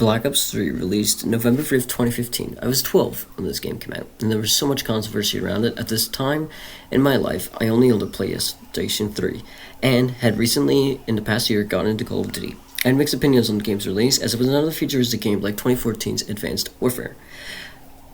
Black Ops 3 released November 5th, 2015. I was 12 when this game came out, and there was so much controversy around it. At this time in my life, I only owned a PlayStation 3, and had recently, in the past year, gotten into Call of Duty. I had mixed opinions on the game's release, as it was another futuristic game like 2014's Advanced Warfare.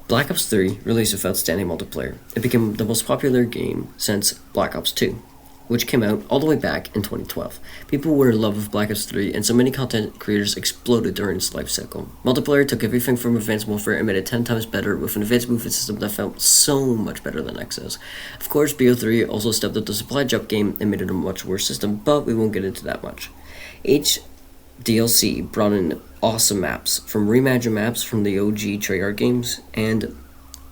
Black Ops 3 released with outstanding multiplayer. It became the most popular game since Black Ops 2, which came out all the way back in 2012. People were in love with Black Ops 3, and so many content creators exploded during its life cycle. Multiplayer took everything from Advanced Warfare and made it 10 times better, with an advanced movement system that felt so much better than XS. Of course, BO3 also stepped up the supply drop game and made it a much worse system, but we won't get into that much. Each DLC brought in awesome maps, from reimagined maps from the OG Treyarch games, and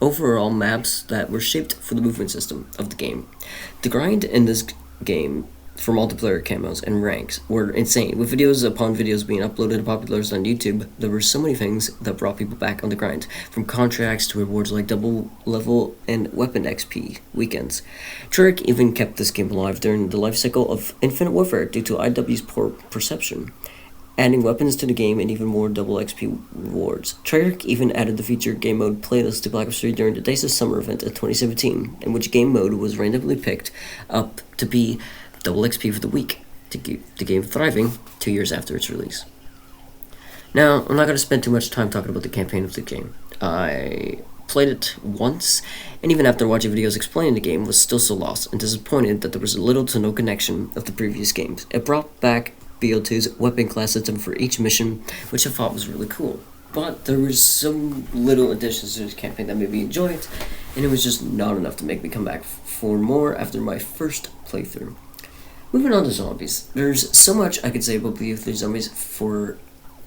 overall maps that were shaped for the movement system of the game. The grind in this game for multiplayer camos and ranks were insane, with videos upon videos being uploaded and popularized on YouTube. There were so many things that brought people back on the grind, from contracts to rewards like double level and weapon XP weekends. Treyarch even kept this game alive during the life cycle of Infinite Warfare due to IW's poor perception, adding weapons to the game and even more double XP rewards. Treyarch even added the featured game mode playlist to Black Ops 3 during the Days of Summer event in 2017, in which game mode was randomly picked up to be double XP for the week, to keep the game thriving 2 years after its release. Now, I'm not going to spend too much time talking about the campaign of the game. I played it once, and even after watching videos explaining the game, was still so lost and disappointed that there was little to no connection of the previous games. It brought back BO2's weapon class system for each mission, which I thought was really cool. But there was some little additions to this campaign that made me enjoy it, and it was just not enough to make me come back for more after my first playthrough. Moving on to zombies. There's so much I could say about BO3 zombies. For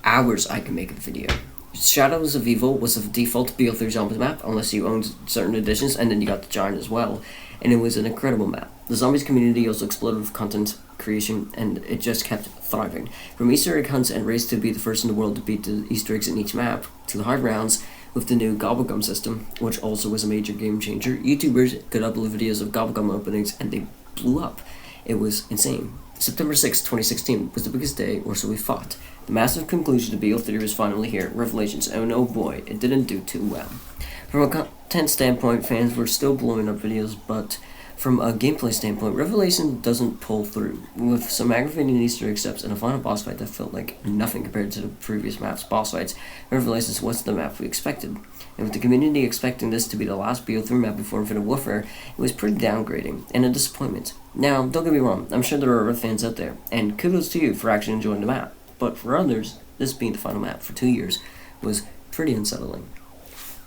hours I could make a video. Shadows of Evil was the default BO3 zombies map, unless you owned certain editions, and then you got the Giant as well, and it was an incredible map. The zombies community also exploded with content creation, and it just kept thriving. From Easter egg hunts and race to be the first in the world to beat the Easter eggs in each map, to the hard rounds with the new Gobblegum system, which also was a major game changer. YouTubers could upload videos of Gobblegum openings, and they blew up. It was insane. September 6, 2016 was the biggest day, or so we thought. The massive conclusion to BO3 was finally here, Revelations, and oh boy, it didn't do too well. From a content standpoint, fans were still blowing up videos, but from a gameplay standpoint, Revelation doesn't pull through, with some aggravating Easter egg steps and a final boss fight that felt like nothing compared to the previous map's boss fights. Revelations wasn't the map we expected, and with the community expecting this to be the last BO3 map before Infinite Warfare, it was pretty downgrading and a disappointment. Now, don't get me wrong, I'm sure there are other fans out there, and kudos to you for actually enjoying the map, but for others, this being the final map for 2 years was pretty unsettling.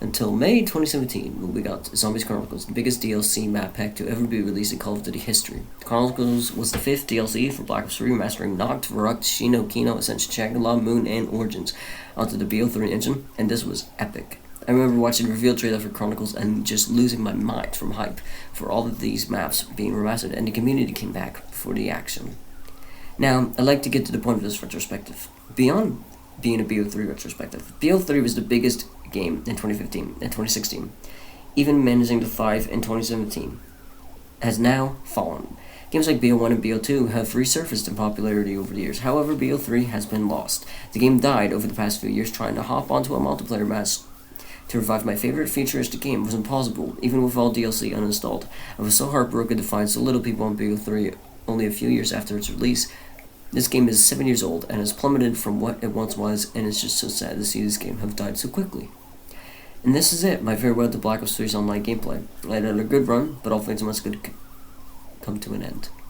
Until May 2017, when we got Zombies Chronicles, the biggest DLC map pack to ever be released in Call of Duty history. Chronicles was the 5th DLC for Black Ops 3, mastering Noct, Varrock, Shino, Kino, Ascension, Shangri-La, Moon, and Origins onto the BO3 engine, and this was epic. I remember watching the reveal trailer for Chronicles and just losing my mind from hype for all of these maps being remastered, and the community came back for the action. Now, I'd like to get to the point of this retrospective. Beyond being a BO3 retrospective, BO3 was the biggest game in 2015 and 2016, even managing to thrive in 2017, has now fallen. Games like BO1 and BO2 have resurfaced in popularity over the years. However, BO3 has been lost. The game died over the past few years. Trying to hop onto a multiplayer match to revive my favorite futuristic game was impossible, even with all DLC uninstalled. I was so heartbroken to find so little people on BO3 only a few years after its release. This game is 7 years old and has plummeted from what it once was, and it's just so sad to see this game have died so quickly. And this is it, my farewell to Black Ops 3's online gameplay. I had a good run, but all things must come to an end.